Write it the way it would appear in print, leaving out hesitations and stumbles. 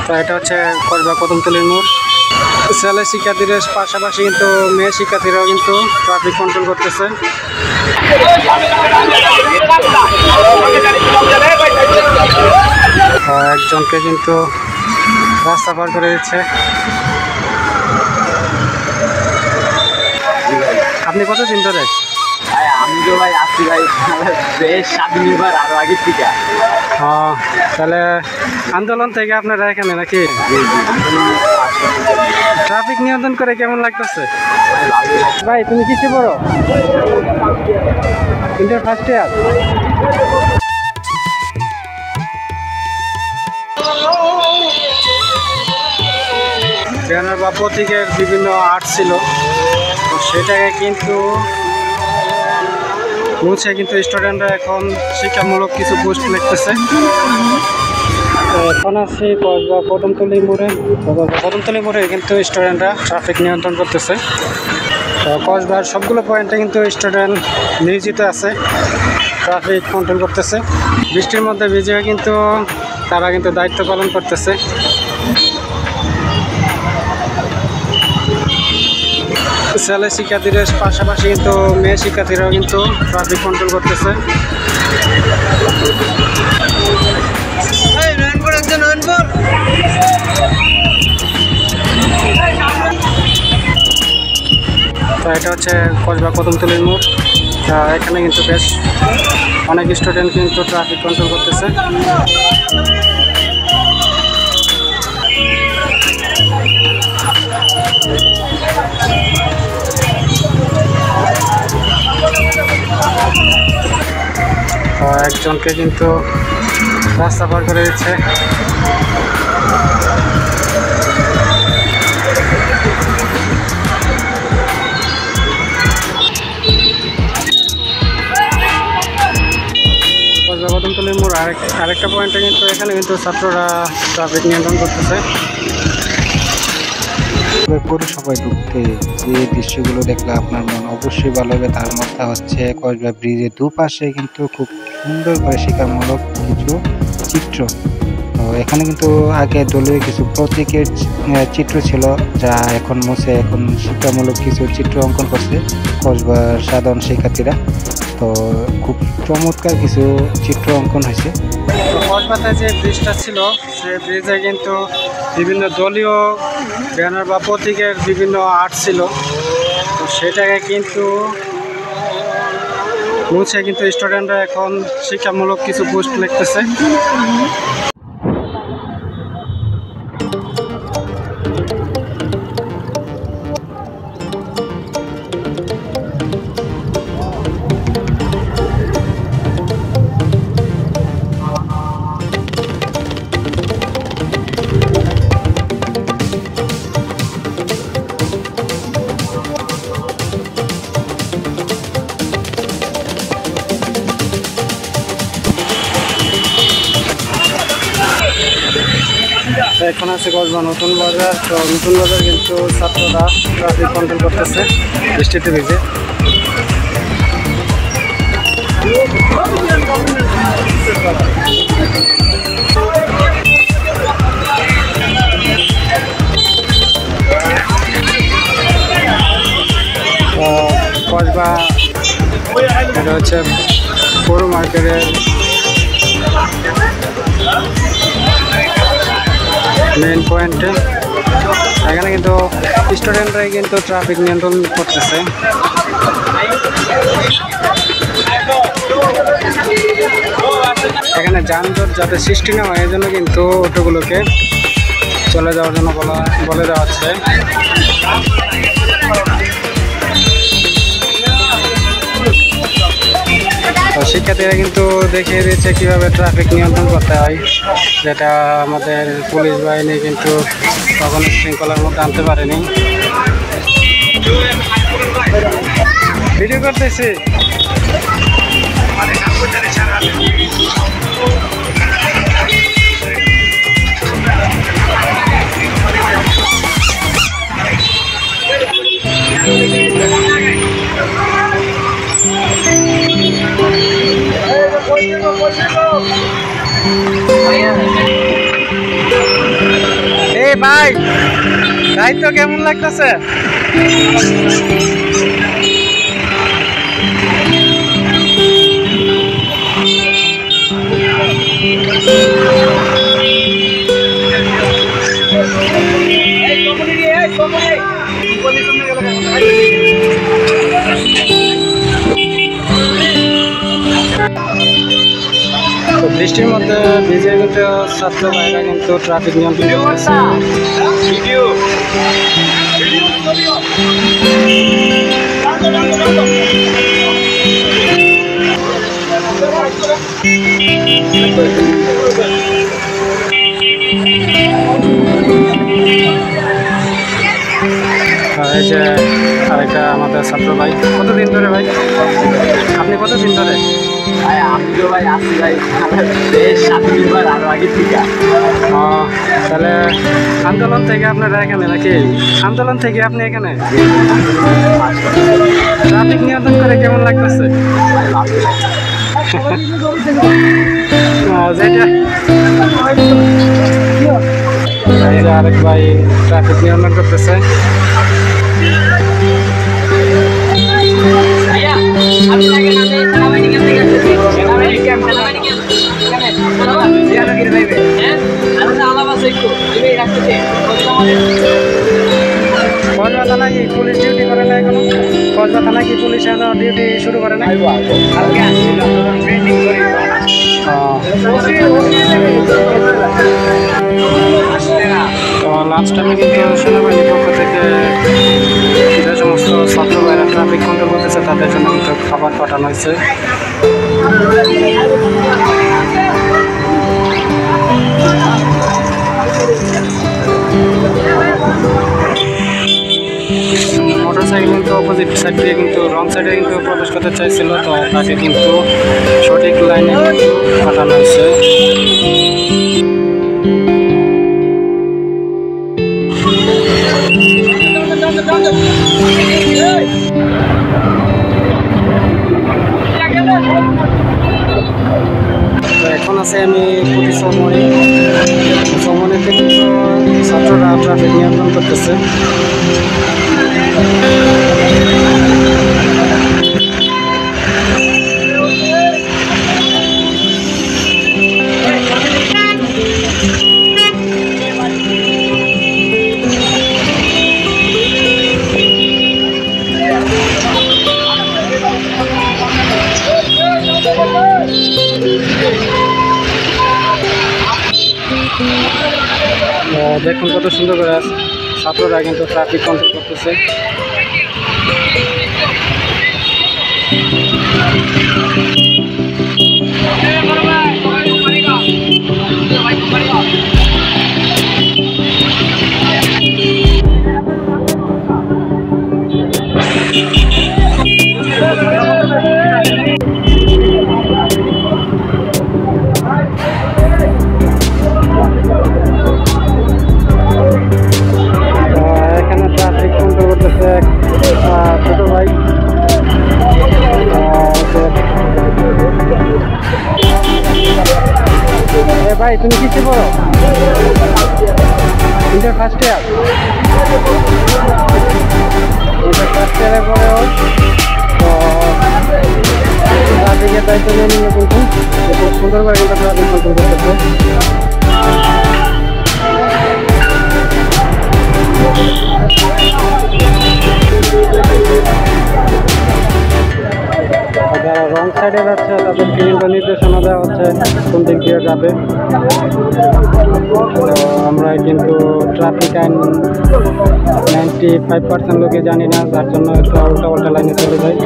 তো এটা হচ্ছে কসবা কদমতলীর মোড়। ছেলে শিক্ষার্থীদের পাশাপাশি কিন্তু মেয়ে শিক্ষার্থীরাও কিন্তু ট্রাফিক কন্ট্রোল করতেছে। একজনকে কিন্তু রাস্তা পার করে দিচ্ছে। আপনি কতদিন ধরে? আমি তো ভাই আসছি ভাই বেশ স্বাধীনবার আরো আগের থেকে। তাহলে আন্দোলন থেকে আপনারা এখানে নাকি? ট্রাফিক নিয়ন্ত্রণ করে কেমন লাগতেছে ভাই? তুমি কিসে পড়ো? Inter first year. ব্যানার বা প্রতীকের বিভিন্ন আর্ট ছিল, সেটাকে কিন্তু মুছে কিন্তু স্টুডেন্টরা এখন শিক্ষামূলক কিছু পোস্ট লিখতেছে। এখন আছি কসবা কদমতলী মোড়ে। কদমতলী মোড়ে কিন্তু স্টুডেন্টরা ট্রাফিক নিয়ন্ত্রণ করতেছে। তো কসবার সবগুলো পয়েন্টে কিন্তু স্টুডেন্ট নিয়োজিত আছে, ট্রাফিক কন্ট্রোল করতেছে। বৃষ্টির মধ্যে ভিজে কিন্তু তারা কিন্তু দায়িত্ব পালন করতেছে। ছেলে শিক্ষার্থীদের পাশাপাশি কিন্তু মেয়ে শিক্ষার্থীরাও কিন্তু ট্রাফিক কন্ট্রোল করতেছে। তো এটা হচ্ছে কসবা কদমতলীর মোড়। এখানে কিন্তু বেশ অনেক স্টুডেন্ট কিন্তু ট্রাফিক কন্ট্রোল করতেছে। একজনকে কিন্তু রাস্তা পার করে দিচ্ছে। কদমতলীর মোড় আরেকটা পয়েন্টে কিন্তু এখানে কিন্তু ছাত্ররা ট্রাফিক নিয়ন্ত্রণ করতেছে। পৌরসভায় ঢুকতে যে দৃশ্যগুলো দেখলে আপনার মন অবশ্যই ভালো হবে। তার মধ্যে হচ্ছে কসবা ব্রিজের দুপাশে কিন্তু খুব সুন্দর করে শিক্ষামূলক কিছু চিত্র। তো এখানে কিন্তু আগে দলীয় কিছু প্রতীকের চিত্র ছিল, যা এখন মুছে এখন শিক্ষামূলক কিছু চিত্র অঙ্কন করছে কসবার সাধারণ শিক্ষার্থীরা। তো খুব চমৎকার কিছু চিত্র অঙ্কন হয়েছে। কসবাতে যে ব্রিজটা ছিল, সেই ব্রিজে কিন্তু বিভিন্ন দলীয় ব্যানার বা প্রতীকের বিভিন্ন আর্ট ছিল, তো সেটাকে কিন্তু মুছে কিন্তু স্টুডেন্টরা এখন শিক্ষামূলক কিছু পোস্ট লিখতেছে। এখন আছে কসবা নতুন বাজার। তো নতুন বাজার কিন্তু ছাত্ররা ট্রাফিক কন্ট্রোল করতেছে বৃষ্টিতে ভিজে। কসবা এটা হচ্ছে পৌর মার্কেটের মেইন পয়েন্টে। এখানে কিন্তু স্টুডেন্টরাই কিন্তু ট্রাফিক নিয়ন্ত্রণ করতেছে। এখানে যানজট যাতে সৃষ্টি না হয়, এই জন্য কিন্তু অটোগুলোকে চলে যাওয়ার জন্য বলে দেওয়া হচ্ছে। তো শিক্ষার্থীরা কিন্তু দেখিয়ে দিচ্ছে কিভাবে ট্রাফিক নিয়ন্ত্রণ করতে হয়, যেটা আমাদের পুলিশ বাহিনী কিন্তু কখনো শৃঙ্খলার মধ্যে আনতে পারেনি। ভিডিও করতেছি। ভাই দায়িত্ব কেমন লাগতেছে? বৃষ্টির মধ্যে ভিজে কিন্তু ছাত্র ভাইরা কিন্তু ট্রাফিক নিয়ন্ত্রণ করতেছে। এই যে আরেকটা আমাদের ছাত্র ভাই, কতদিন ধরে ভাই? আপনি কতদিন ধরে? আমি তো ভাই আসছি ভাই বেশ স্বাধীনবার আরো আগে থেকে। তাহলে আন্দোলন থেকে আপনারা এখানে নাকি? আন্দোলন থেকে আপনি এখানে ট্রাফিক নিয়ন্ত্রণ করে কেমন লাগতেছে? যেটা আরেক ভাই ট্রাফিক নিয়ন্ত্রণ করতেছে। কসবা থানা কি পুলিশ ডিউটি করে না এখনো? কসবা থানা কি পুলিশ এখনো ডিউটি শুরু করে না? তো লাস্ট টাইমে কিন্তু সেনাবাহিনীর পক্ষ থেকে যে সমস্ত ছাত্র ভাইরা ট্রাফিক কন্ট্রোল করতেছে তাদের জন্য কিন্তু খাবার পাঠানো হয়েছে। মোটরসাইকেল কিন্তু অপোজিট সাইড দিয়ে কিন্তু রং সাইডে কিন্তু প্রবেশ করতে চাইছিল, তো তাকে কিন্তু সঠিক লাইনে কিন্তু পাঠানো হয়েছে। তো এখন আছে আমি পুরী চৌমনিতে কিন্তু ছাত্ররা ট্রাফিক নিয়ন্ত্রণ করতেছে। দেখুন কত সুন্দর করে ছাত্ররা কিন্তু ট্রাফিক কন্ট্রোল করতেছে। ছোট ভাই ভাই তুমি কিসে পড়ো? Inter first year. Inter first ইয়ারে পড়েও তো ট্রাফিকের দায়িত্ব নিয়ে নিল কিন্তু খুব সুন্দর করে কিন্তু ট্রাফিক কন্ট্রোল করতেছে। যারা রং সাইডে যাচ্ছে তাদেরকে কিন্তু নির্দেশনা দেওয়া হচ্ছে কোন দিক দিয়ে যাবে। তো আমরা কিন্তু ট্রাফিক আইন 95% লোকে জানি না, যার জন্য একটু উল্টা পাল্টা লাইনে চলে যায়।